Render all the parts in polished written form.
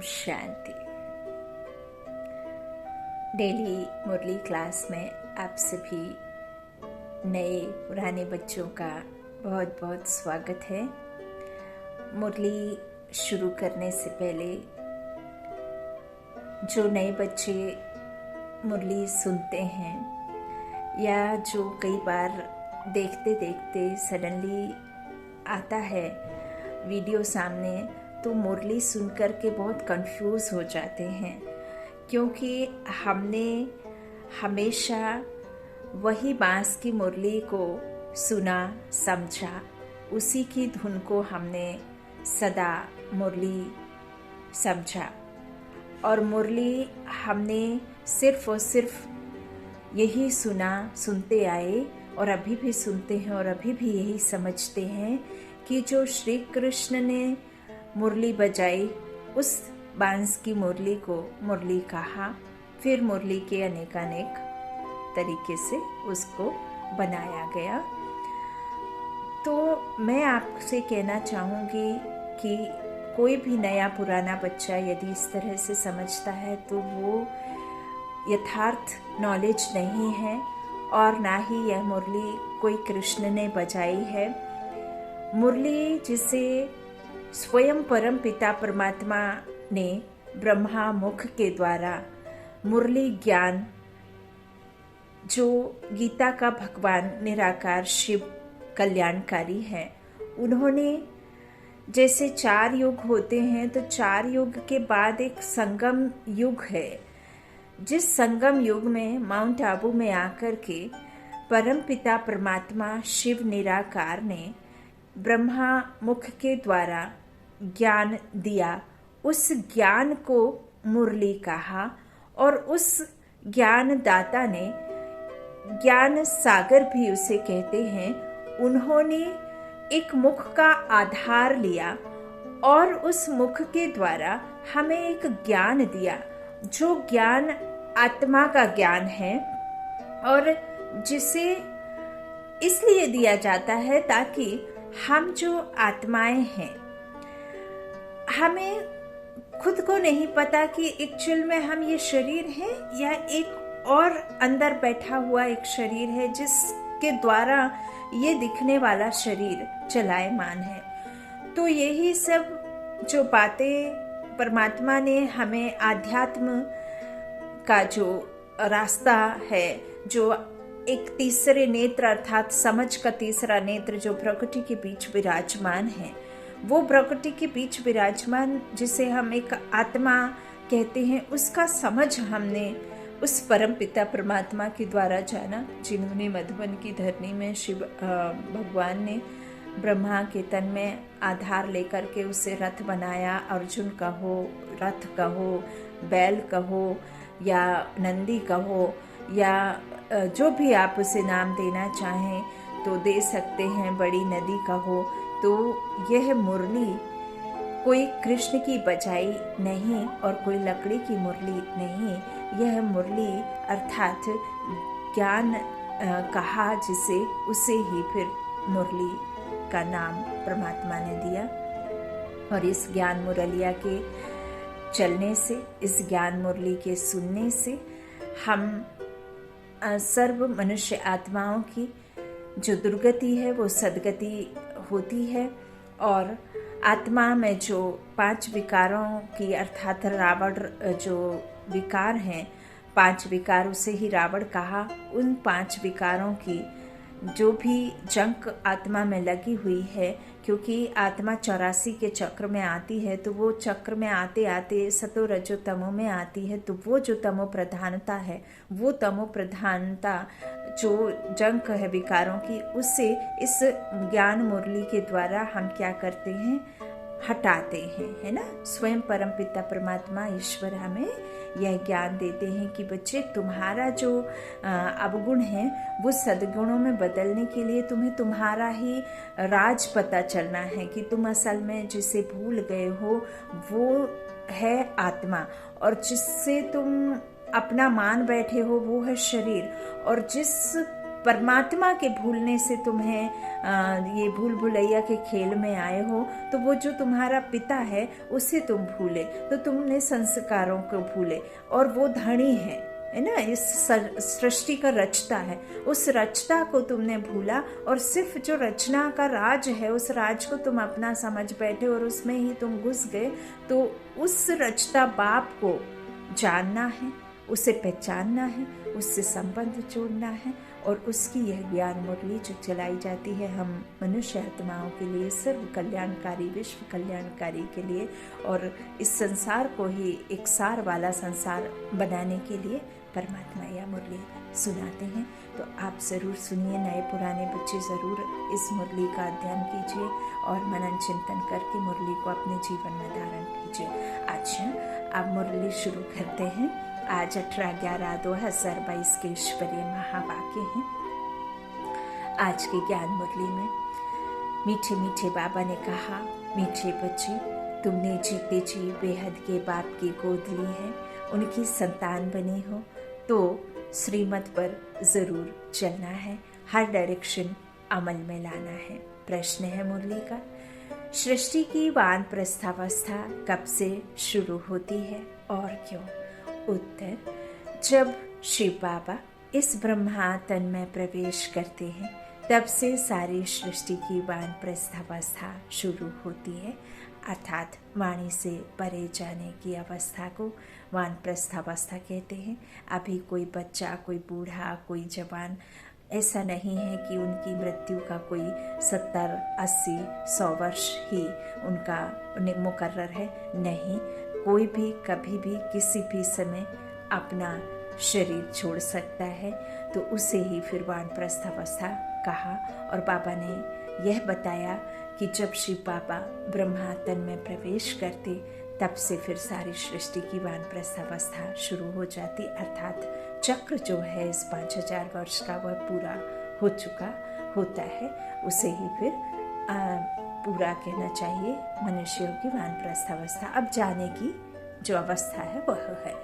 शांति। Daily मुरली class में आप सभी नए पुराने बच्चों का बहुत बहुत स्वागत है। मुरली शुरू करने से पहले जो नए बच्चे मुरली सुनते हैं या जो कई बार देखते देखते सडनली आता है वीडियो सामने, तो मुरली सुनकर के बहुत कंफ्यूज हो जाते हैं, क्योंकि हमने हमेशा वही बांस की मुरली को सुना समझा, उसी की धुन को हमने सदा मुरली समझा और मुरली हमने सिर्फ और सिर्फ यही सुनते आए और अभी भी सुनते हैं और अभी भी यही समझते हैं कि जो श्री कृष्ण ने मुरली बजाई उस बांस की मुरली को मुरली कहा, फिर मुरली के अनेकानेक तरीके से उसको बनाया गया। तो मैं आपसे कहना चाहूँगी कि कोई भी नया पुराना बच्चा यदि इस तरह से समझता है तो वो यथार्थ नॉलेज नहीं है और ना ही यह मुरली कोई कृष्ण ने बजाई है। मुरली जिसे स्वयं परम पिता परमात्मा ने ब्रह्मा मुख के द्वारा मुरली ज्ञान, जो गीता का भगवान निराकार शिव कल्याणकारी है, उन्होंने जैसे 4 युग होते हैं तो 4 युग के बाद एक संगम युग है, जिस संगम युग में माउंट आबू में आकर के परम पिता परमात्मा शिव निराकार ने ब्रह्मा मुख के द्वारा ज्ञान दिया। उस ज्ञान को मुरली कहा और उस ज्ञान दाता ने, ज्ञान सागर भी उसे कहते हैं, उन्होंने एक मुख का आधार लिया और उस मुख के द्वारा हमें एक ज्ञान दिया, जो ज्ञान आत्मा का ज्ञान है और जिसे इसलिए दिया जाता है ताकि हम जो आत्माएं हैं, हमें खुद को नहीं पता कि एक्चुअल में हम ये शरीर है या एक और अंदर बैठा हुआ एक शरीर है जिसके द्वारा ये दिखने वाला शरीर चलायमान है। तो यही सब जो बातें परमात्मा ने हमें अध्यात्म का जो रास्ता है, जो एक तीसरे नेत्र अर्थात समझ का तीसरा नेत्र जो प्रकृति के बीच विराजमान है, वो प्रकृति के बीच विराजमान जिसे हम एक आत्मा कहते हैं, उसका समझ हमने उस परम पिता परमात्मा के द्वारा जाना, जिन्होंने मधुबन की धरनी में शिव भगवान ने ब्रह्मा के तन में आधार लेकर के उसे रथ बनाया। अर्जुन कहो, रथ कहो, बैल कहो या नंदी कहो या जो भी आप उसे नाम देना चाहें तो दे सकते हैं, बड़ी नदी कहो। तो यह मुरली कोई कृष्ण की बजाई नहीं और कोई लकड़ी की मुरली नहीं, यह मुरली अर्थात ज्ञान कहा जिसे, उसे ही फिर मुरली का नाम परमात्मा ने दिया। और इस ज्ञान मुरलिया के चलने से, इस ज्ञान मुरली के सुनने से हम सर्व मनुष्य आत्माओं की जो दुर्गति है वो सदगति होती है और आत्मा में जो 5 विकारों की अर्थात रावण जो विकार हैं, 5 विकार उसे ही रावण कहा, उन 5 विकारों की जो भी जंक आत्मा में लगी हुई है, क्योंकि आत्मा 84 के चक्र में आती है, तो वो चक्र में आते आते सतो रजो तमो में आती है, तो वो जो तमो प्रधानता है, वो तमो प्रधानता जो जंक है विकारों की, उससे इस ज्ञान मुरली के द्वारा हम क्या करते हैं, हटाते हैं, है ना। स्वयं परम पिता परमात्मा ईश्वर हमें यह ज्ञान देते हैं कि बच्चे, तुम्हारा जो अवगुण है वो सद्गुणों में बदलने के लिए तुम्हें तुम्हारा ही राज पता चलना है कि तुम असल में जिसे भूल गए हो वो है आत्मा, और जिससे तुम अपना मान बैठे हो वो है शरीर, और जिस परमात्मा के भूलने से तुम्हें ये भूल भुलैया के खेल में आए हो, तो वो जो तुम्हारा पिता है उसे तुम भूले, तो तुमने संस्कारों को भूले, और वो धनी है ना, इस सृष्टि का रचता है, उस रचता को तुमने भूला और सिर्फ जो रचना का राज है उस राज को तुम अपना समझ बैठे और उसमें ही तुम घुस गए। तो उस रचता बाप को जानना है, उसे पहचानना है, उससे संबंध जोड़ना है, और उसकी यह ज्ञान मुरली जो चलाई जाती है हम मनुष्य आत्माओं के लिए, सर्व कल्याणकारी, विश्व कल्याणकारी के लिए, और इस संसार को ही एक सार वाला संसार बनाने के लिए परमात्मा यह मुरली सुनाते हैं। तो आप ज़रूर सुनिए, नए पुराने बच्चे ज़रूर इस मुरली का अध्ययन कीजिए और मनन चिंतन करके मुरली को अपने जीवन में धारण कीजिए। अच्छा, अब मुरली शुरू करते हैं। आज 18/11/2022 के ईश्वरीय महावाक्य हैं। आज की ज्ञान मुरली में मीठे मीठे बाबा ने कहा, मीठे बच्चे, तुमने जीते जी बेहद के बाप की गोद ली है, उनकी संतान बनी हो तो श्रीमत पर ज़रूर चलना है, हर डायरेक्शन अमल में लाना है। प्रश्न है मुरली का, सृष्टि की वानप्रस्थावस्था कब से शुरू होती है और क्यों? उत्तर, जब शिव बाबा इस ब्रह्मा तन में प्रवेश करते हैं तब से सारी सृष्टि की वानप्रस्थावस्था शुरू होती है, अर्थात वाणी से परे जाने की अवस्था को वानप्रस्थावस्था कहते हैं। अभी कोई बच्चा, कोई बूढ़ा, कोई जवान, ऐसा नहीं है कि उनकी मृत्यु का कोई 70, 80, 100 वर्ष ही उनका मुकर्रर है। नहीं, कोई भी कभी भी किसी भी समय अपना शरीर छोड़ सकता है, तो उसे ही फिर वानप्रस्थावस्था कहा। और बाबा ने यह बताया कि जब शिव बाबा ब्रह्मा तन में प्रवेश करते तब से फिर सारी सृष्टि की वानप्रस्थावस्था शुरू हो जाती, अर्थात चक्र जो है इस 5000 वर्ष का वह पूरा हो चुका होता है, उसे ही फिर पूरा कहना चाहिए मनुष्यों की वानप्रस्थावस्था। अब जाने की जो अवस्था है वह है,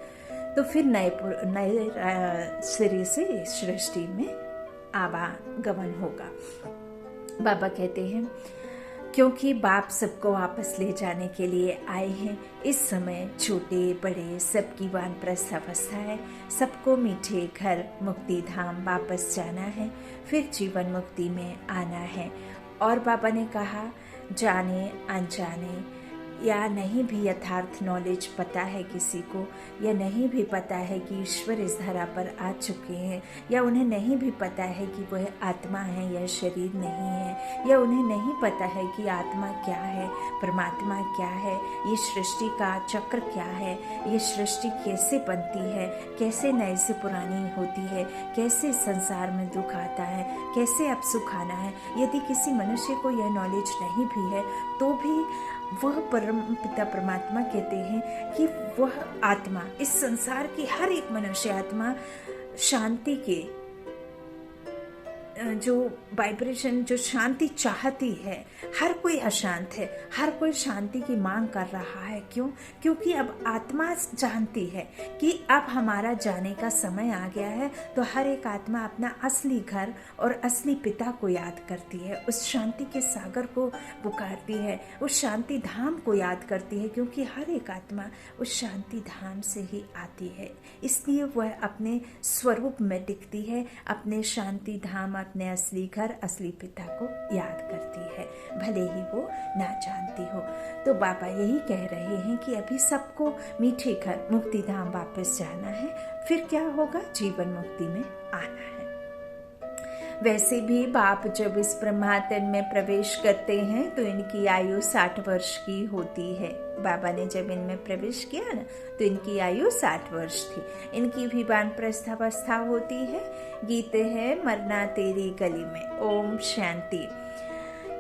तो फिर नए सिरे से सृष्टि में आवागमन होगा। बाबा कहते हैं, क्योंकि बाप सबको वापस ले जाने के लिए आए हैं, इस समय छोटे बड़े सबकी वानप्रस्थावस्था है, सबको मीठे घर मुक्ति धाम वापस जाना है, फिर जीवन मुक्ति में आना है। और बाबा ने कहा, जाने अनजाने या नहीं भी यथार्थ नॉलेज पता है किसी को, या नहीं भी पता है कि ईश्वर इस धरा पर आ चुके हैं, या उन्हें नहीं भी पता है कि वह आत्मा है या शरीर नहीं है, या उन्हें नहीं पता है कि आत्मा क्या है, परमात्मा क्या है, ये सृष्टि का चक्र क्या है, ये सृष्टि कैसे बनती है, कैसे नए से पुरानी होती है, कैसे संसार में दुख आता है, कैसे अब सुख आना है। यदि किसी मनुष्य को यह नॉलेज नहीं भी है तो भी वह परम पिता परमात्मा कहते हैं कि वह आत्मा, इस संसार की हर एक मनुष्य आत्मा शांति के जो वाइब्रेशन, जो शांति चाहती है। हर कोई अशांत है, हर कोई शांति की मांग कर रहा है। क्यों? क्योंकि अब आत्मा जानती है कि अब हमारा जाने का समय आ गया है, तो हर एक आत्मा अपना असली घर और असली पिता को याद करती है, उस शांति के सागर को पुकारती है, उस शांति धाम को याद करती है, क्योंकि हर एक आत्मा उस शांति धाम से ही आती है। इसलिए वह अपने स्वरूप में दिखती है, अपने शांति धाम, अपने असली घर, असली पिता को याद करती है, भले ही वो ना जानती हो। तो बाबा यही कह रहे हैं कि अभी सबको मीठे घर मुक्ति धाम वापस जाना है, फिर क्या होगा? जीवन मुक्ति में आना है। वैसे भी बाप जब इस ब्रह्मातन में प्रवेश करते हैं तो इनकी आयु 60 वर्ष की होती है। बाबा ने जब इनमें प्रवेश किया ना तो इनकी आयु 60 वर्ष थी। इनकी भी वानप्रस्थावस्था होती है। गीत है, मरना तेरी गली में। ओम शांति।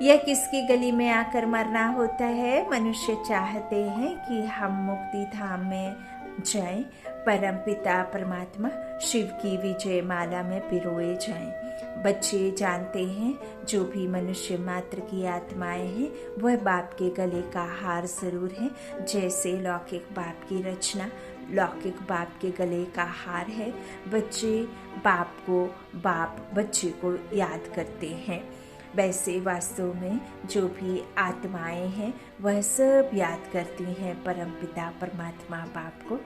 यह किसकी गली में आकर मरना होता है? मनुष्य चाहते हैं कि हम मुक्ति धाम में जाएं, परम पिता परमात्मा शिव की विजय माला में पिरोए जाएं। बच्चे जानते हैं जो भी मनुष्य मात्र की आत्माएं हैं वह बाप के गले का हार जरूर है। जैसे लौकिक बाप की रचना लौकिक बाप के गले का हार है। बच्चे बाप को, बाप बच्चे को याद करते हैं। वैसे वास्तव में जो भी आत्माएं हैं वह सब याद करती हैं परमपिता परमात्मा बाप को।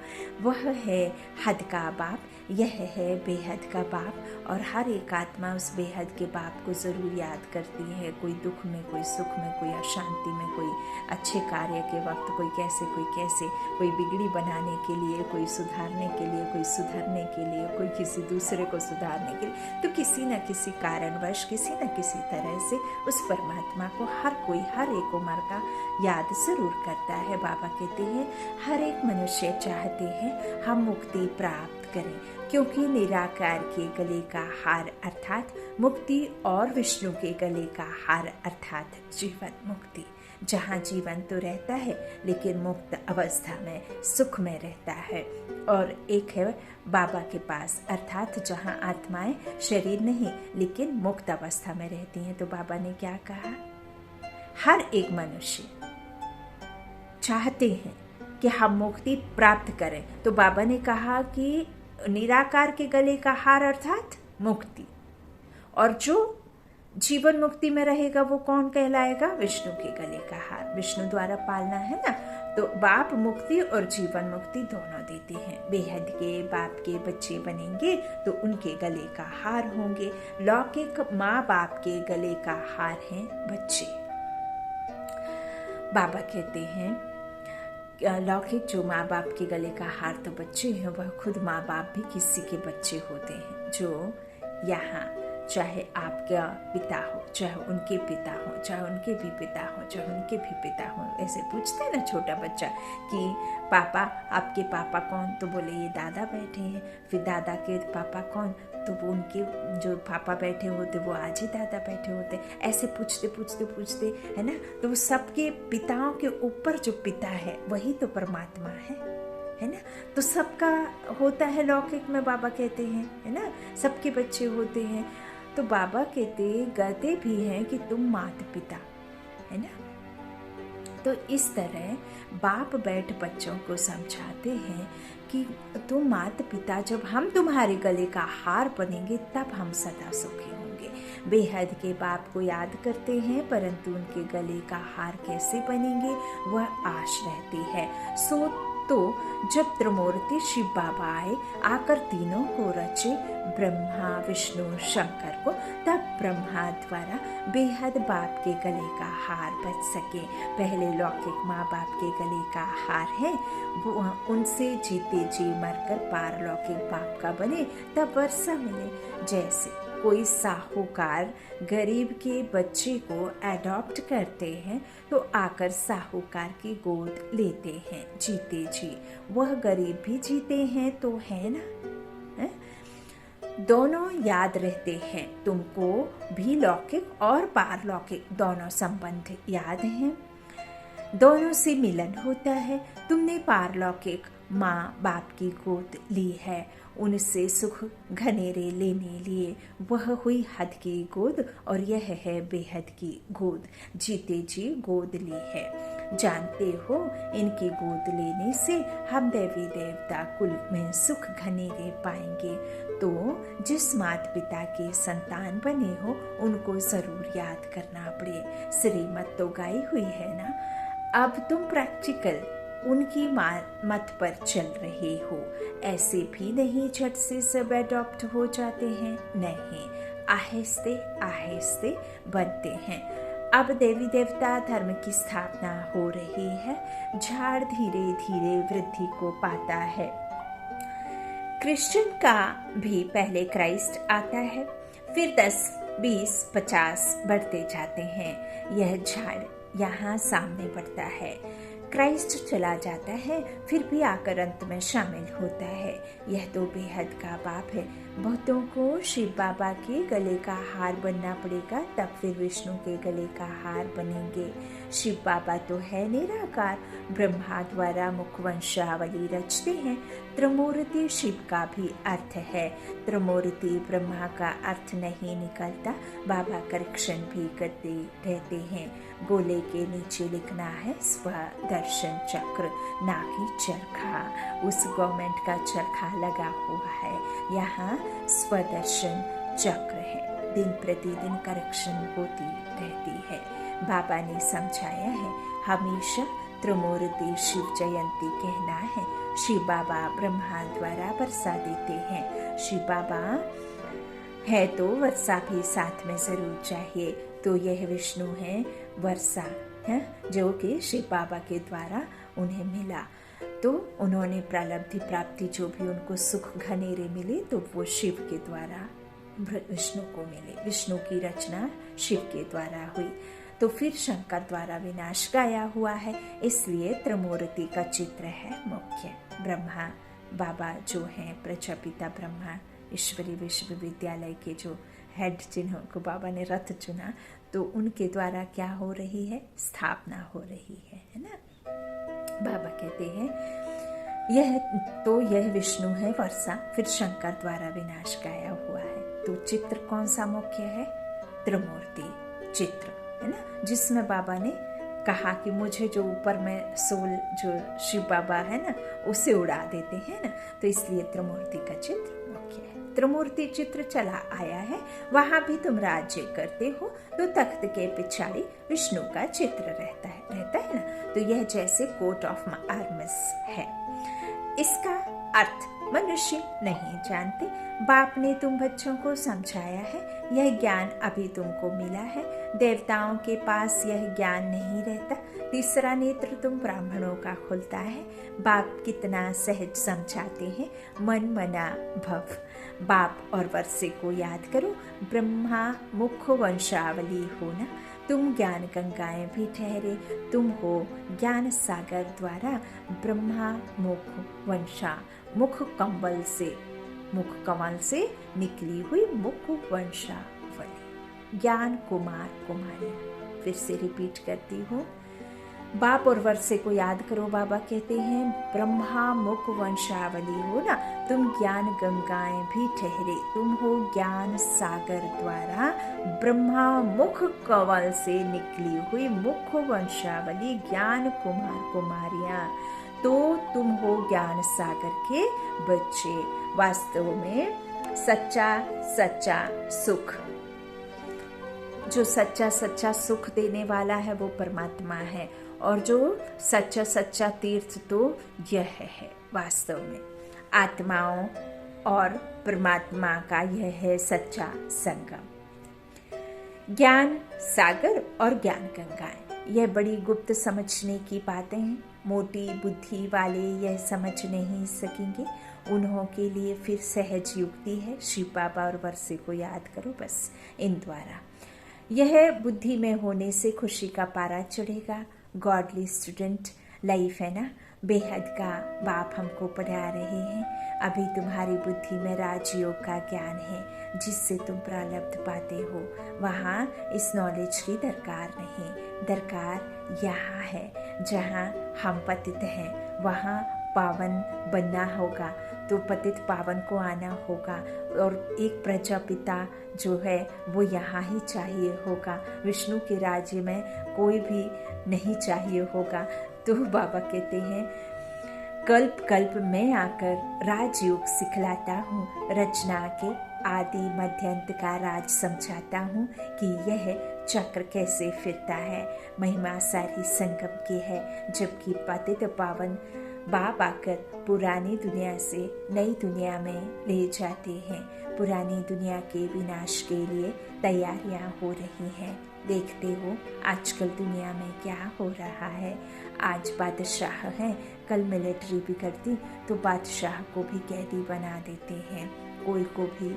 वह है हद का बाप, यह है बेहद का बाप, और हर एक आत्मा उस बेहद के बाप को ज़रूर याद करती है। कोई दुख में, कोई सुख में, कोई अशांति में, कोई अच्छे कार्य के वक्त, कोई कैसे, कोई बिगड़ी बनाने के लिए, कोई सुधारने के लिए, कोई सुधरने के लिए, कोई किसी दूसरे को सुधारने के लिए। तो किसी न किसी कारणवश, किसी न किसी तरह से उस परमात्मा को हर कोई, हर एक उम्र का याद जरूर करता है। बाबा कहते हैं हर एक मनुष्य चाहते हैं हम मुक्ति प्राप्त करें, क्योंकि निराकार के गले का हार अर्थात मुक्ति और विष्णु के गले का हार अर्थात जीवन मुक्ति। जहाँ जीवन तो रहता है लेकिन मुक्त अवस्था में, सुख में रहता है। और एक है बाबा के पास, अर्थात जहाँ आत्माएं शरीर नहीं लेकिन मुक्त अवस्था में रहती हैं। तो बाबा ने क्या कहा, हर एक मनुष्य चाहते हैं कि हम मुक्ति प्राप्त करें। तो बाबा ने कहा कि निराकार के गले का हार अर्थात मुक्ति, और जो जीवन मुक्ति में रहेगा वो कौन कहलाएगा, विष्णु के गले का हार। विष्णु द्वारा पालना है ना, तो बाप मुक्ति और जीवन मुक्ति दोनों देते हैं। बेहद के बाप के बच्चे बनेंगे तो उनके गले का हार होंगे। लौकिक माँ बाप के गले का हार हैं बच्चे। बाबा कहते हैं लौकिक जो माँ बाप के गले का हार तो बच्चे हैं, वह खुद माँ बाप भी किसी के बच्चे होते हैं। जो यहाँ चाहे आपका पिता हो, चाहे उनके पिता हो, चाहे उनके भी पिता हो, चाहे उनके भी पिता हो, ऐसे पूछते हैं ना छोटा बच्चा कि पापा, आपके पापा कौन? तो बोले ये दादा बैठे हैं। फिर दादा के पापा कौन? तो वो उनके जो पापा बैठे होते वो आज ही दादा बैठे होते। ऐसे पूछते पूछते पूछते, है ना, तो वो सबके पिताओं के ऊपर जो पिता है वही तो परमात्मा है ना। तो सबका होता है लौकिक में, बाबा कहते हैं, है ना, सबके बच्चे होते हैं। तो बाबा कहते भी हैं कि तुम माता पिता, है ना। तो इस तरह बाप बैठ बच्चों को समझाते हैं कि तुम माता पिता, जब हम तुम्हारे गले का हार बनेंगे तब हम सदा सुखी होंगे। बेहद के बाप को याद करते हैं, परंतु उनके गले का हार कैसे बनेंगे वह आश रहती है। तो जब त्रिमूर्ति शिव बाबा आए, आकर तीनों को रचे, ब्रह्मा विष्णु शंकर को, तब ब्रह्मा द्वारा बेहद बाप के गले का हार बच सके। पहले लौकिक माँ बाप के गले का हार है, वो उनसे जीते जी मरकर पारलौकिक बाप का बने, तब वर्षा मिले। जैसे कोई साहूकार गरीब के बच्चे को एडॉप्ट करते हैं तो आकर साहूकार की गोद लेते हैं जीते जी, वह गरीब भी जीते हैं तो है ना, दोनों याद रहते हैं। तुमको भी लौकिक और पारलौकिक दोनों संबंध याद हैं, दोनों से मिलन होता है। तुमने पारलौकिक माँ बाप की गोद ली है, उनसे सुख घनेरे लेने लिए, वह हुई हद की गोद, और यह है बेहद की गोद, जीते जी गोद ली है। जानते हो इनकी गोद लेने से हम देवी देवता कुल में सुख घनेरे पाएंगे। तो जिस माता पिता के संतान बने हो उनको जरूर याद करना पड़े। श्रीमत तो गाई हुई है ना, अब तुम प्रैक्टिकल उनकी मत पर चल रहे हो। ऐसे भी नहीं झट से सब एडॉप्ट हो जाते हैं, नहीं, आहिस्ते आहिस्ते बनते हैं। अब देवी देवता धर्म की स्थापना हो रही है, झाड़ धीरे धीरे वृद्धि को पाता है। क्रिश्चियन का भी पहले क्राइस्ट आता है, फिर 10, 20, 50 बढ़ते जाते हैं। यह झाड़ यहाँ सामने बढ़ता है, क्राइस्ट चला जाता है, फिर भी आकर अंत में शामिल होता है। यह तो बेहद का बाप है। बहुतों को शिव बाबा के गले का हार बनना पड़ेगा, तब फिर विष्णु के गले का हार बनेंगे। शिव बाबा तो है निराकार, ब्रह्मा द्वारा मुखवंशावली रचते हैं। त्रिमूर्ति शिव का भी अर्थ है। त्रिमूर्ति ब्रह्मा का अर्थ नहीं निकलता, बाबा करेक्शन भी करते रहते हैं। गोले के नीचे लिखना है स्वदर्शन चक्र, ना कि चरखा। उस गवर्नमेंट का चरखा लगा हुआ है, यहाँ स्वदर्शन चक्र है। दिन प्रतिदिन करेक्शन होती रहती है। बाबा ने समझाया है, हमेशा त्रिमूर्ति शिव जयंती कहना है। शिव बाबा ब्रह्मा द्वारा वर्षा देते हैं। शिव बाबा है तो वर्षा भी साथ में जरूर चाहिए। तो यह विष्णु है वर्षा है, जो कि शिव बाबा के द्वारा उन्हें मिला। तो उन्होंने प्रारब्ध प्राप्ति जो भी उनको सुख घनेरे मिले, तो वो शिव के द्वारा विष्णु को मिले। विष्णु की रचना शिव के द्वारा हुई। तो फिर शंकर द्वारा विनाश गाया हुआ है, इसलिए त्रिमूर्ति का चित्र है मुख्य। ब्रह्मा बाबा जो हैं, प्रजापिता ब्रह्मा ईश्वरी विश्वविद्यालय के जो हेड, जिन्होंने बाबा ने रथ चुना, तो उनके द्वारा क्या हो रही है, स्थापना हो रही है ना। बाबा कहते हैं यह विष्णु है वर्षा, फिर शंकर द्वारा विनाश गाया हुआ है। तो चित्र कौन सा मुख्य है, त्रिमूर्ति चित्र है ना, जिसमें बाबा ने कहा कि मुझे जो ऊपर में सोल जो शिव बाबा है ना, उसे उड़ा देते हैं ना, तो इसलिए त्रिमूर्ति का चित्र मुख्य है। त्रिमूर्ति चित्र चला आया है, वहां भी तुम राज्य करते हो, तो तख्त के पिछाड़ी विष्णु का चित्र रहता है ना। तो यह जैसे कोट ऑफ आर्म्स है। इसका अर्थ मनुष्य नहीं जानते। बाप ने तुम बच्चों को समझाया है, यह ज्ञान अभी तुमको मिला है। देवताओं के पास यह ज्ञान नहीं रहता। तीसरा नेत्र तुम ब्राह्मणों का खुलता है। बाप कितना सहज समझाते हैं, मन मना भव। बाप और वर्षे को याद करो, ब्रह्मा मुख वंशावली होना। तुम ज्ञान गंगाएं भी ठहरे, तुम हो ज्ञान सागर द्वारा ब्रह्मा मुख वंशा। मुख कमल से निकली हुई मुख वंशावली, ज्ञान कुमार कुमारियां। फिर से रिपीट करती हूँ, बाप और वर्षे को याद करो। बाबा कहते हैं ब्रह्मा मुख वंशावली हो ना, तुम ज्ञान गंगाएं भी ठहरे, तुम हो ज्ञान सागर द्वारा ब्रह्मा मुख कमल से निकली हुई मुख वंशावली, ज्ञान कुमार कुमारियां। तो तुम हो ज्ञान सागर के बच्चे। वास्तव में सच्चा सुख, जो सच्चा सुख देने वाला है वो परमात्मा है, और जो सच्चा तीर्थ तो यह है वास्तव में आत्माओं और परमात्मा का यह है सच्चा संगम। ज्ञान सागर और ज्ञान गंगाएं, यह बड़ी गुप्त समझने की बातें हैं। मोटी बुद्धि वाले यह समझ नहीं सकेंगे, उन्हों के लिए फिर सहज युक्ति है। शिव बाबा और वर्षे को याद करो, बस इन द्वारा यह बुद्धि में होने से खुशी का पारा चढ़ेगा। गॉडली स्टूडेंट लाइफ है ना, बेहद का बाप हमको पढ़ा रहे हैं। अभी तुम्हारी बुद्धि में राजयोग का ज्ञान है, जिससे तुम प्रारब्ध पाते हो। वहाँ इस नॉलेज की दरकार नहीं, दरकार यहाँ है जहाँ हम पतित हैं। वहाँ पावन बनना होगा, तो पतित पावन को आना होगा, और एक प्रजापिता जो है वो यहाँ ही चाहिए होगा। विष्णु के राज्य में कोई भी नहीं चाहिए होगा। तो बाबा कहते हैं कल्प कल्प में आकर राजयोग सिखलाता हूँ, रचना के आदि मध्यंत का राज समझाता हूँ कि यह चक्र कैसे फिरता है। महिमा सारी संगम की है, जबकि पतित पावन बाप आकर पुरानी दुनिया से नई दुनिया में ले जाते हैं। पुरानी दुनिया के विनाश के लिए तैयारियां हो रही हैं। देखते हो आजकल दुनिया में क्या हो रहा है। आज बादशाह हैं, कल मिलिट्री बिगड़ती तो बादशाह को भी कैदी बना देते हैं, कोई को भी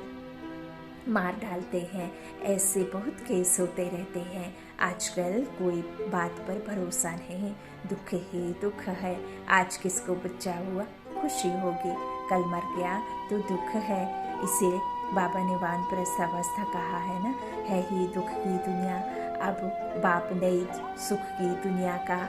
मार डालते हैं। ऐसे बहुत केस होते रहते हैं। आजकल कोई बात पर भरोसा नहीं। दुख ही दुख है। आज किसको बच्चा हुआ खुशी होगी, कल मर गया तो दुख है। इसे बाबा ने वानप्रस्थ अवस्था कहा है ना, है ही दुख की दुनिया। अब बाप नई सुख की दुनिया का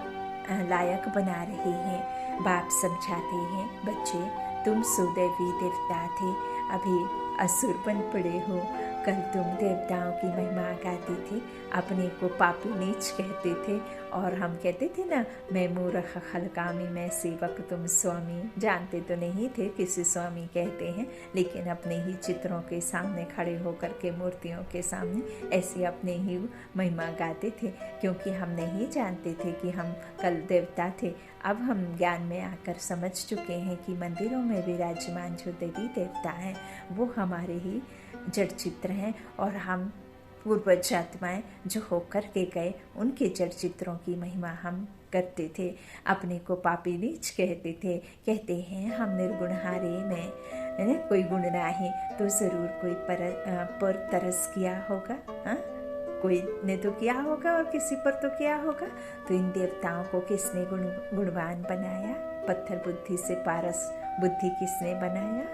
लायक बना रहे हैं। बाप समझाते हैं, बच्चे तुम सुदैवी देवता थे, अभी असुर बन पड़े हो। कल तुम देवताओं की महिमा गाते थे, अपने को पापी नीच कहते थे, और हम कहते थे ना, मैं मूर्ख खलकामी, मैं सेवक तुम स्वामी। जानते तो नहीं थे किसी स्वामी कहते हैं, लेकिन अपने ही चित्रों के सामने खड़े होकर के, मूर्तियों के सामने ऐसे अपने ही महिमा गाते थे, क्योंकि हम नहीं जानते थे कि हम कल देवता थे। अब हम ज्ञान में आकर समझ चुके हैं कि मंदिरों में विराजमान जो देवी देवता हैं वो हमारे ही जड़ चित्र हैं, और हम पूर्वज आत्माएं जो होकर के गए उनके जड़ चित्रों की महिमा हम करते थे। अपने को पापी नीच कहते थे। कहते हैं हम निर्गुणहारे में कोई गुण नहीं, तो ज़रूर कोई पर तरस किया होगा। हाँ, कोई ने तो किया होगा और किसी पर तो किया होगा। तो इन देवताओं को किसने गुणवान बनाया? पत्थर बुद्धि से पारस बुद्धि किसने बनाया?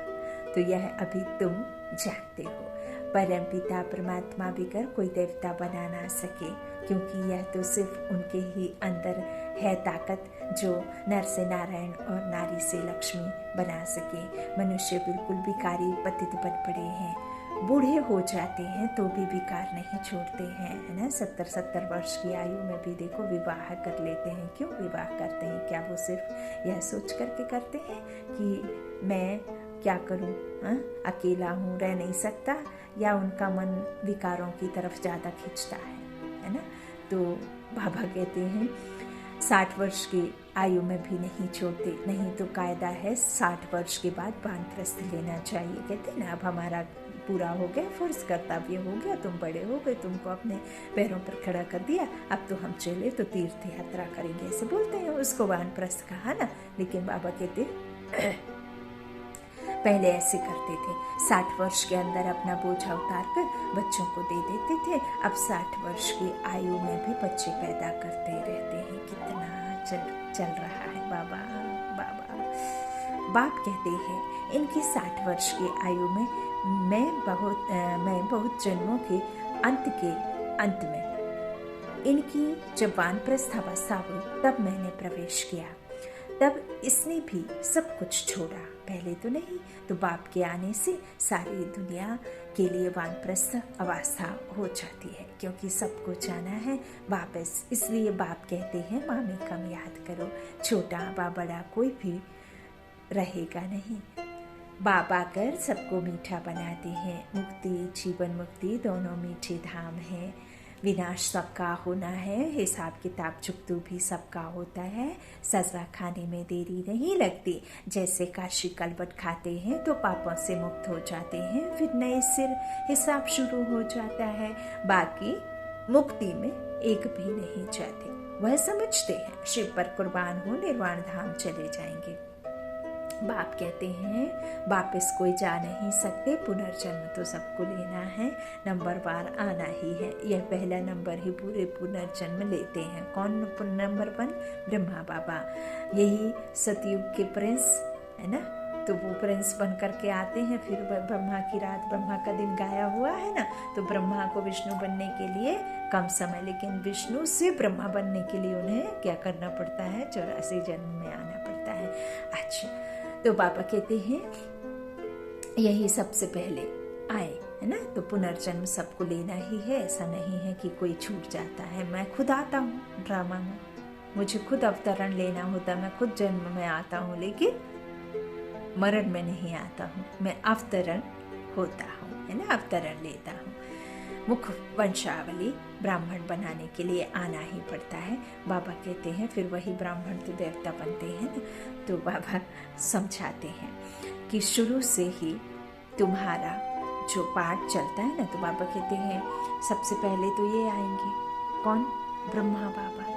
तो यह अभी तुम जानते हो। परम पिता परमात्मा बिगर कोई देवता बना ना सके, क्योंकि यह तो सिर्फ उनके ही अंदर है ताकत जो नर से नारायण और नारी से लक्ष्मी बना सके। मनुष्य बिल्कुल विकारी पतित बन पड़े हैं, बूढ़े हो जाते हैं तो भी विकार नहीं छोड़ते हैं, है ना। 70-70 वर्ष की आयु में भी देखो विवाह कर लेते हैं। क्यों विवाह करते हैं? क्या वो सिर्फ यह सोच करके करते हैं कि मैं क्या करूं, अकेला हूं, रह नहीं सकता, या उनका मन विकारों की तरफ ज़्यादा खींचता है ना। तो बाबा कहते हैं 60 वर्ष की आयु में भी नहीं छोड़ते, नहीं तो कायदा है 60 वर्ष के बाद वानप्रस्थ लेना चाहिए। कहते ना, अब हमारा पूरा हो गया, फर्ज कर्तव्य हो गया, तुम बड़े हो गए, तुमको अपने पैरों पर खड़ा कर दिया, अब तो हम चले तो तीर्थ यात्रा करेंगे, ऐसे बोलते हैं। उसको वानप्रस्थ कहा ना। लेकिन बाबा कहते पहले ऐसे करते थे, 60 वर्ष के अंदर अपना बोझा उतार कर बच्चों को दे देते थे। अब 60 वर्ष की आयु में भी बच्चे पैदा करते रहते हैं। कितना चल रहा है बाबा। बाप कहते हैं इनकी 60 वर्ष की आयु में मैं बहुत जन्मों के अंत में इनकी जब वानप्रस्थ अवस्था हुई तब मैंने प्रवेश किया। तब इसने भी सब कुछ छोड़ा, पहले तो नहीं। तो बाप के आने से सारी दुनिया के लिए वानप्रस्थ अवस्था हो जाती है, क्योंकि सबको जाना है वापस। इसलिए बाप कहते हैं मामी कम याद करो, छोटा बा बड़ा कोई भी रहेगा नहीं। बाप आकर सबको मीठा बनाते हैं। मुक्ति जीवन मुक्ति दोनों मीठे धाम हैं। विनाश सबका होना है, हिसाब किताब चुकतू भी सबका होता है। सजा खाने में देरी नहीं लगती। जैसे काशी कलवट खाते हैं तो पापों से मुक्त हो जाते हैं, फिर नए सिर हिसाब शुरू हो जाता है। बाकी मुक्ति में एक भी नहीं जाते, वह समझते हैं शिव पर कुर्बान हो निर्वाण धाम चले जाएंगे। बाप कहते हैं वापस कोई जा नहीं सकते, पुनर्जन्म तो सबको लेना है, नंबर बार आना ही है। यह पहला नंबर ही पूरे पुनर्जन्म लेते हैं। कौन नंबर 1? ब्रह्मा बाबा। यही सतयुग के प्रिंस है ना। तो वो प्रिंस बन करके आते हैं। फिर ब्रह्मा की रात ब्रह्मा का दिन गाया हुआ है ना। तो ब्रह्मा को विष्णु बनने के लिए कम समय, लेकिन विष्णु से ब्रह्मा बनने के लिए उन्हें क्या करना पड़ता है? 84 जन्म में आना पड़ता है। अच्छा, तो बाबा कहते हैं यही सबसे पहले आए, है ना। तो पुनर्जन्म सबको लेना ही है, ऐसा नहीं है कि कोई छूट जाता है। मैं खुद आता हूँ ड्रामा में, मुझे खुद अवतरण लेना होता, मैं खुद जन्म में आता हूँ, लेकिन मरण में नहीं आता हूँ, मैं अवतरण होता हूँ, है ना, अवतरण लेता हूँ। मुख वंशावली ब्राह्मण बनाने के लिए आना ही पड़ता है। बाबा कहते हैं फिर वही ब्राह्मण तो देवता बनते हैं ना। तो बाबा समझाते हैं कि शुरू से ही तुम्हारा जो पाठ चलता है ना, तो बाबा कहते हैं सबसे पहले तो ये आएंगे। कौन? ब्रह्मा बाबा।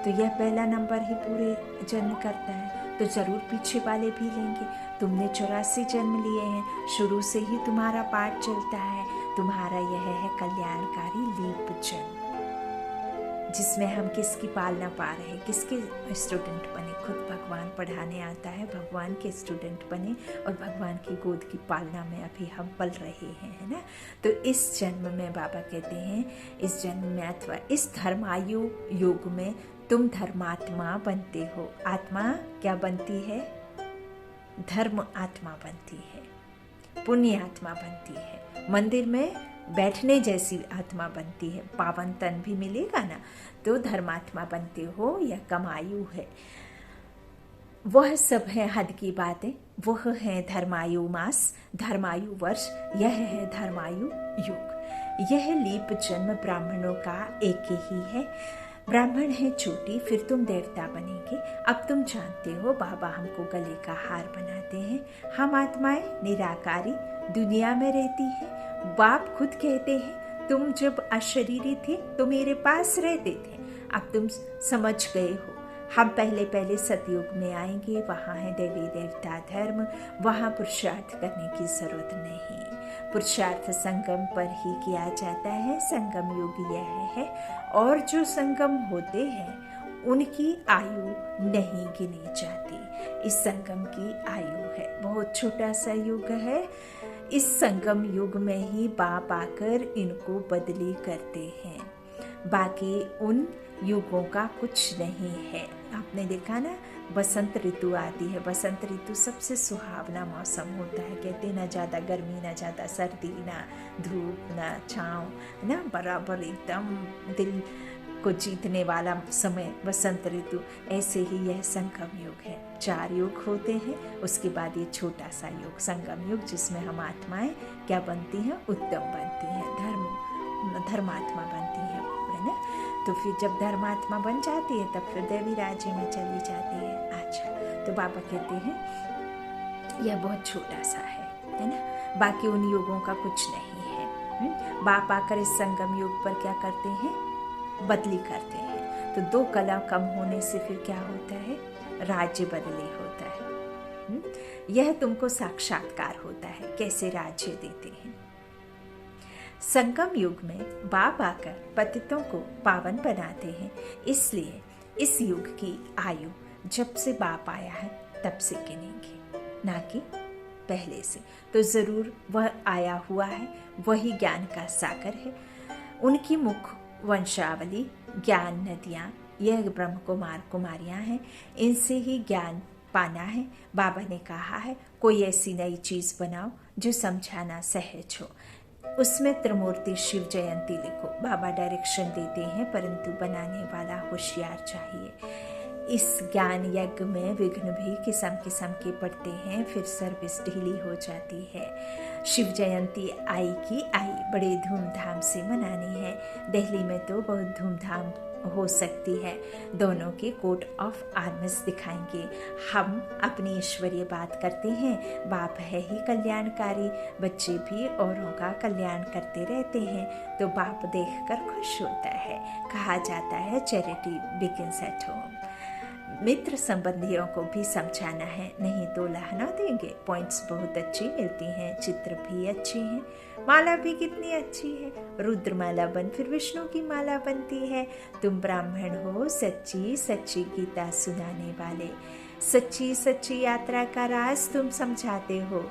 तो यह पहला नंबर ही पूरे जन्म करता है, तो जरूर पीछे वाले भी लेंगे। तुमने 84 जन्म लिए हैं, शुरू से ही तुम्हारा पाठ चलता है। तुम्हारा यह है कल्याणकारी लीप जन्म। जिसमें हम किसकी पालना पा रहे हैं, किसके स्टूडेंट बने। खुद भगवान पढ़ाने आता है, भगवान के स्टूडेंट बने और भगवान की गोद की पालना में अभी हम पल रहे हैं, है ना। तो इस जन्म में बाबा कहते हैं, इस जन्म में अथवा इस धर्मायु युग में तुम धर्मात्मा बनते हो। आत्मा क्या बनती है? धर्म आत्मा बनती है, पुण्य आत्मा बनती है, मंदिर में बैठने जैसी आत्मा बनती है, पावन तन भी मिलेगा ना। तो धर्मात्मा बनते हो या कमायु है, वह सब है हद की बातें, वह है धर्मायु मास, धर्मायु वर्ष, यह है धर्मायु युग। यह लीप जन्म ब्राह्मणों का एक ही है। ब्राह्मण है चोटी, फिर तुम देवता बनेंगे। अब तुम जानते हो बाबा हमको गले का हार बनाते हैं। हम आत्माएं निराकारी दुनिया में रहती है। बाप खुद कहते हैं, तुम जब अशरीरी थे तो मेरे पास रहते थे, अब तुम समझ गए हो। हम पहले सतयुग में आएंगे, वहाँ है देवी देवता धर्म, वहाँ पुरुषार्थ करने की जरूरत नहीं। पुरुषार्थ संगम पर ही किया जाता है, संगम युग यह है। और जो संगम होते हैं उनकी आयु नहीं गिनी जाती। इस संगम की आयु है, बहुत छोटा सा युग है। इस संगम युग में ही बाप आकर इनको बदली करते हैं, बाकी उन युगों का कुछ नहीं है। आपने देखा ना, बसंत ऋतु आती है, बसंत ऋतु सबसे सुहावना मौसम होता है। कहते ना ज़्यादा गर्मी, ना ज़्यादा सर्दी, ना धूप, ना छाँव, ना बराबर एकदम दिल को जीतने वाला समय बसंत ऋतु। ऐसे ही यह संगम युग है। 4 युग होते हैं, उसके बाद ये छोटा सा युग संगम युग, जिसमें हम आत्माएं क्या बनती हैं? उत्तम बनती हैं, धर्मात्मा बनती हैं, है ना। तो फिर जब धर्मात्मा बन जाती है तब फिर देवी राज्य में चली जाती है। अच्छा, तो बाबा कहते हैं यह बहुत छोटा सा है ना, बाकी उन युगों का कुछ नहीं है। बाप आकर इस संगम युग पर क्या करते हैं? बदली करते हैं। तो 2 कला कम होने से फिर क्या होता है? राज्य बदली होता है। यह तुमको साक्षात्कार होता है, कैसे राज्य देते हैं। संगम युग में बाप आकर पतितों को पावन बनाते हैं, इसलिए इस युग की आयु जब से बाप आया है तब से गिनेंगे, ना कि पहले से। तो जरूर वह आया हुआ है, वही ज्ञान का सागर है। उनकी मुख वंशावली, ज्ञान नदियाँ, यह ब्रह्म कुमार कुमारियाँ हैं, इनसे ही ज्ञान पाना है। बाबा ने कहा है कोई ऐसी नई चीज़ बनाओ जो समझाना सहज हो, उसमें त्रिमूर्ति शिव जयंती लिखो। बाबा डायरेक्शन देते हैं, परंतु बनाने वाला होशियार चाहिए। इस ज्ञान यज्ञ में विघ्न भी किस्म किस्म के पड़ते हैं, फिर सर्विस ढीली हो जाती है। शिव जयंती आई की आई, बड़े धूमधाम से मनानी है। दिल्ली में तो बहुत धूमधाम हो सकती है। दोनों के कोट ऑफ आर्म्स दिखाएंगे। हम अपनी ईश्वरीय बात करते हैं, बाप है ही कल्याणकारी, बच्चे भी औरों का कल्याण करते रहते हैं, तो बाप देखकर खुश होता है। कहा जाता है चैरिटी बिगिंस एट होम। मित्र संबंधियों को भी समझाना है, नहीं तो लहना देंगे। पॉइंट्स बहुत अच्छी मिलती हैं, चित्र भी अच्छी हैं, माला भी कितनी अच्छी है। रुद्र माला बन फिर विष्णु की माला बनती है। तुम ब्राह्मण हो, सच्ची सच्ची गीता सुनाने वाले, सच्ची सच्ची यात्रा का राज तुम समझाते हो।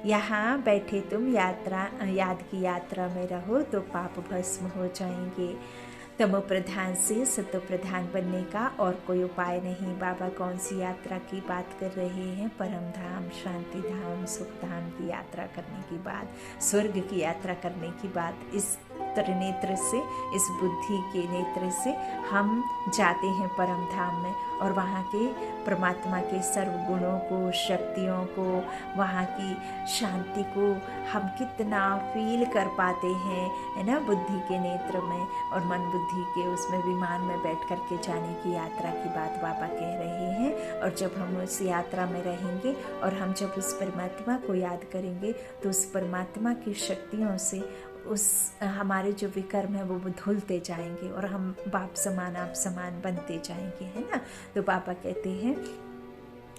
यहाँ बैठे तुम याद की यात्रा में रहो तो पाप भस्म हो जाएंगे। तमो प्रधान से सतो प्रधान बनने का और कोई उपाय नहीं। बाबा कौन सी यात्रा की बात कर रहे हैं? परम धाम, शांति धाम, सुख धाम की यात्रा करने की बात, स्वर्ग की यात्रा करने की बात। इस त्रिनेत्र से, इस बुद्धि के नेत्र से हम जाते हैं परम धाम में, और वहाँ के परमात्मा के सर्व गुणों को, शक्तियों को, वहाँ की शांति को हम कितना फील कर पाते हैं, है ना, बुद्धि के नेत्र में। और मन बुद्धि के उसमें विमान में बैठ कर के जाने की यात्रा की बात बाबा कह रहे हैं। और जब हम उस यात्रा में रहेंगे और हम जब उस परमात्मा को याद करेंगे तो उस परमात्मा की शक्तियों से उस हमारे जो विकर्म है वो धुलते जाएंगे और हम बाप समान आप समान बनते जाएंगे, है ना। तो बाबा कहते हैं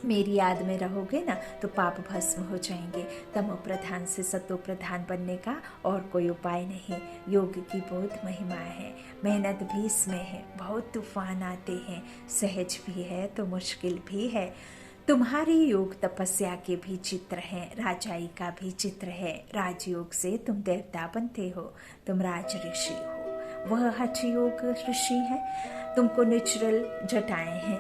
मेरी याद में रहोगे ना तो पाप भस्म हो जाएंगे। तमो प्रधान से सतो प्रधान बनने का और कोई उपाय नहीं। योग की बहुत महिमा है, मेहनत भी इसमें है। बहुत तूफान आते हैं, सहज भी है तो मुश्किल भी है। तुम्हारी योग तपस्या के भी चित्र हैं, राजाई का भी चित्र है। राजयोग से तुम देवता बनते हो, तुम राज ऋषि हो। वह हठ योग ऋषि है, तुमको नेचुरल जटाएं हैं।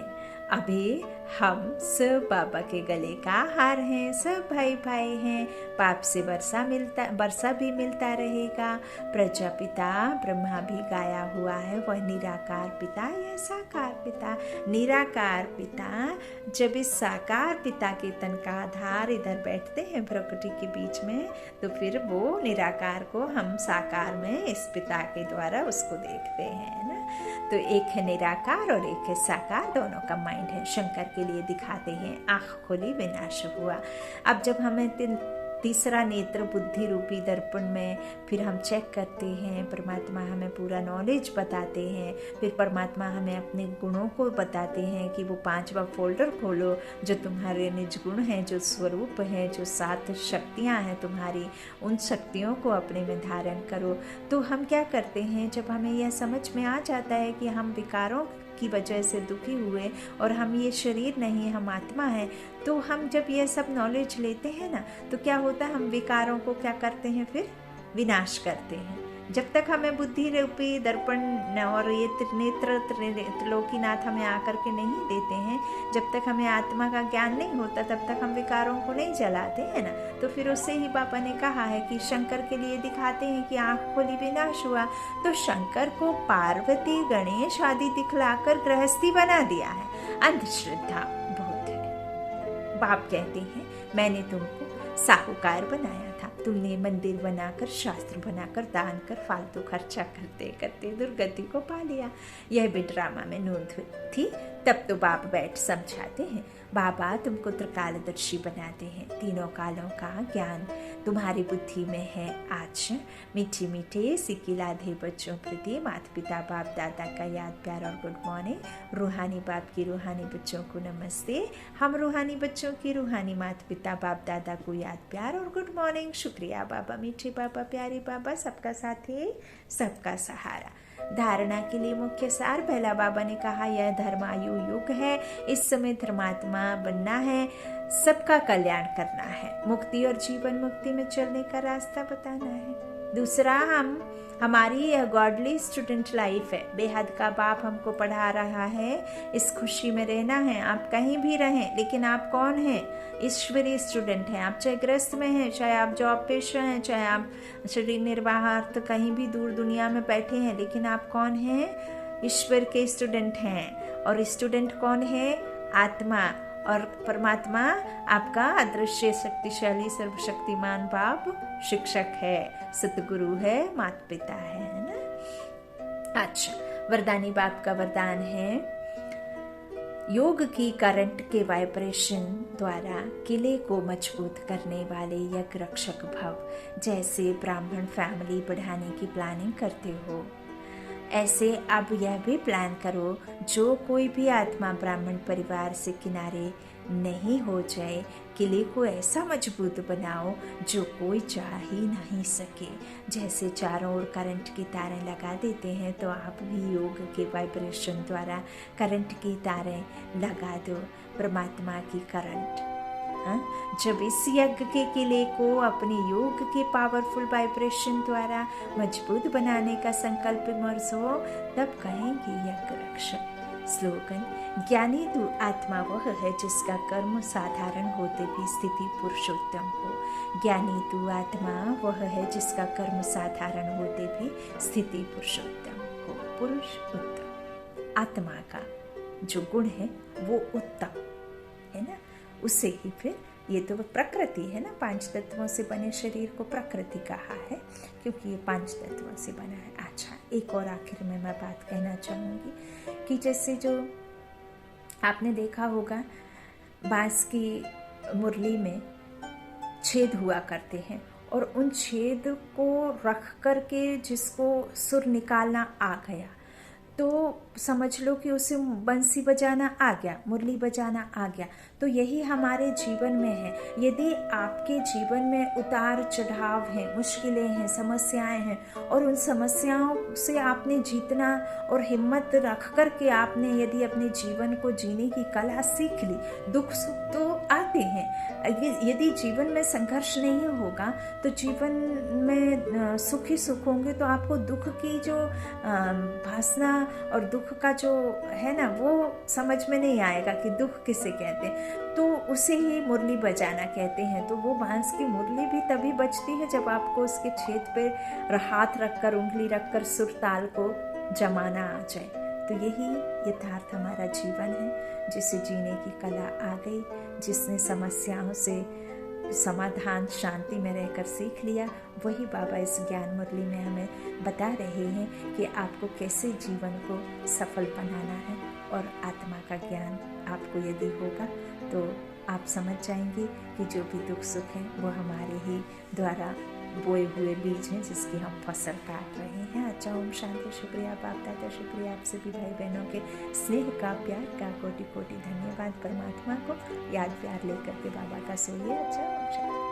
अभी हम सब बाबा के गले का हार हैं, सब भाई भाई हैं। पाप से वर्षा भी मिलता रहेगा। प्रजापिता ब्रह्मा भी गाया हुआ है, वह निराकार पिता या साकार पिता। निराकार पिता जब इस साकार पिता के तन का आधार इधर बैठते हैं प्रकृति के बीच में, तो फिर वो निराकार को हम साकार में इस पिता के द्वारा उसको देखते हैं ना। तो एक है निराकार और एक है साकार, दोनों का माइंड है। शंकर के लिए दिखाते हैं, आँख खोली विनाश हुआ। अब जब हमें तीसरा नेत्र बुद्धि रूपी दर्पण में फिर हम चेक करते हैं, परमात्मा हमें पूरा नॉलेज बताते हैं। फिर परमात्मा हमें अपने गुणों को बताते हैं कि वो 5वां फोल्डर खोलो, जो तुम्हारे निज गुण हैं, जो स्वरूप है, जो 7 शक्तियां हैं तुम्हारी, उन शक्तियों को अपने में धारण करो। तो हम क्या करते हैं, जब हमें यह समझ में आ जाता है कि हम विकारों की वजह से दुखी हुए और हम ये शरीर नहीं, हम आत्मा है, तो हम जब ये सब नॉलेज लेते हैं ना, तो क्या होता है, हम विकारों को क्या करते हैं, फिर विनाश करते हैं। जब तक हमें बुद्धि रूपी दर्पण और ये त्रिनेत्र त्रिलोकीनाथ हमें आकर के नहीं देते हैं, जब तक हमें आत्मा का ज्ञान नहीं होता, तब तक हम विकारों को नहीं जलाते हैं ना। तो फिर उससे ही बाबा ने कहा है कि शंकर के लिए दिखाते हैं कि आँख खोली विनाश हुआ। तो शंकर को पार्वती गणेश आदि दिखलाकर गृहस्थी बना दिया है। अंधश्रद्धा बहुत है। बाप कहते हैं, मैंने तुमको साहूकार बनाया था, तुमने मंदिर बनाकर, शास्त्र बनाकर, दान कर, फालतू खर्चा करते करते दुर्गति को पा लिया। यह भी ड्रामा में नोंद थी। तब तो बाप बैठ समझाते हैं, बाबा तुमको त्रिकालदर्शी बनाते हैं, तीनों कालों का ज्ञान तुम्हारी बुद्धि में है। आज मीठे मीठे सिकिलाधे बच्चों प्रति माता पिता बाप दादा का याद प्यार और गुड मॉर्निंग। रूहानी बाप की रूहानी बच्चों को नमस्ते। हम रूहानी बच्चों की रूहानी माता पिता बाप दादा को याद प्यार और गुड मॉर्निंग। शुक्रिया बाबा, मीठे बाबा, प्यारे बाबा, सबका साथी सबका सहारा। धारणा के लिए मुख्य सार, पहला बाबा ने कहा, यह धर्मायु युग है, इस समय धर्मात्मा बनना है, सबका कल्याण करना है, मुक्ति और जीवन मुक्ति में चलने का रास्ता बताना है। दूसरा, हमारी यह गॉडली स्टूडेंट लाइफ है, बेहद का बाप हमको पढ़ा रहा है, इस खुशी में रहना है। आप कहीं भी रहें, लेकिन आप कौन हैं? ईश्वरीय स्टूडेंट हैं। आप चाहे ग्रस्त में हैं, चाहे आप जॉब पेशा हैं, चाहे आप शरीर निर्वाहार्थ कहीं भी दूर दुनिया में बैठे हैं, लेकिन आप कौन हैं? ईश्वर के स्टूडेंट हैं। और स्टूडेंट कौन है? आत्मा। और परमात्मा आपका अदृश्य शक्तिशाली सर्वशक्तिमान बाप शिक्षक है, सतगुरु है, माता पिता है ना। अच्छा, वरदानी बाप का वरदान है, योग की करंट के वाइब्रेशन द्वारा किले को मजबूत करने वाले यज्ञ रक्षक भव। जैसे ब्राह्मण फैमिली बढ़ाने की प्लानिंग करते हो, ऐसे अब यह भी प्लान करो, जो कोई भी आत्मा ब्राह्मण परिवार से किनारे नहीं हो जाए। किले को ऐसा मजबूत बनाओ जो कोई जा ही नहीं सके। जैसे चारों ओर करंट की तारें लगा देते हैं, तो आप भी योग के वाइब्रेशन द्वारा करंट की तारें लगा दो, परमात्मा की करंट। जब इस यज्ञ के किले को अपने योग के पावरफुल वाइब्रेशन द्वारा मजबूत बनाने का संकल्प विमर्श हो, तब कहेंगे यज्ञ रक्षक। स्लोगन, ज्ञानी तू आत्मा वह है जिसका कर्म साधारण होते भी स्थिति पुरुषोत्तम हो। ज्ञानी तू आत्मा वह है जिसका कर्म साधारण होते भी स्थिति पुरुषोत्तम हो। पुरुष उत्तम, आत्मा का जो गुण है वो उत्तम है ना, उससे ही फिर ये तो प्रकृति है ना, 5 तत्वों से बने शरीर को प्रकृति कहा है, क्योंकि ये 5 तत्वों से बना है। अच्छा, एक और आखिर में मैं बात कहना चाहूँगी कि जैसे जो आपने देखा होगा, बांस की मुरली में छेद हुआ करते हैं, और उन छेद को रख करके जिसको सुर निकालना आ गया, तो समझ लो कि उसे बंसी बजाना आ गया, मुरली बजाना आ गया। तो यही हमारे जीवन में है। यदि आपके जीवन में उतार चढ़ाव हैं, मुश्किलें हैं, समस्याएं हैं, और उन समस्याओं से आपने जीतना और हिम्मत रख कर के आपने यदि अपने जीवन को जीने की कला सीख ली, दुख सुख तो आते हैं। यदि जीवन में संघर्ष नहीं होगा तो जीवन में सुख ही सुख होंगे, तो आपको दुख की जो भासना और दुख का जो है ना, वो समझ में नहीं आएगा कि दुख किसे कहते हैं। तो उसे ही मुरली बजाना कहते हैं। तो वो बांस की मुरली भी तभी बजती है जब आपको उसके छेद पे हाथ रखकर, उंगली रखकर सुर ताल को जमाना आ जाए। तो यही यथार्थ हमारा जीवन है, जिसे जीने की कला आ गई, जिसने समस्याओं से समाधान शांति में रहकर सीख लिया, वही बाबा इस ज्ञान मुरली में हमें बता रहे हैं कि आपको कैसे जीवन को सफल बनाना है। और आत्मा का ज्ञान आपको यदि होगा तो आप समझ जाएंगे कि जो भी दुख सुख है वो हमारे ही द्वारा बोए हुए बीज हैं, जिसकी हम फसल काट रहे हैं। अच्छा, ओम शांति। शुक्रिया बाप दादा, शुक्रिया आप सभी भाई बहनों के स्नेह का, प्यार का कोटि कोटि धन्यवाद। परमात्मा को याद प्यार लेकर के बाबा का सोइए। अच्छा, ओम शांति।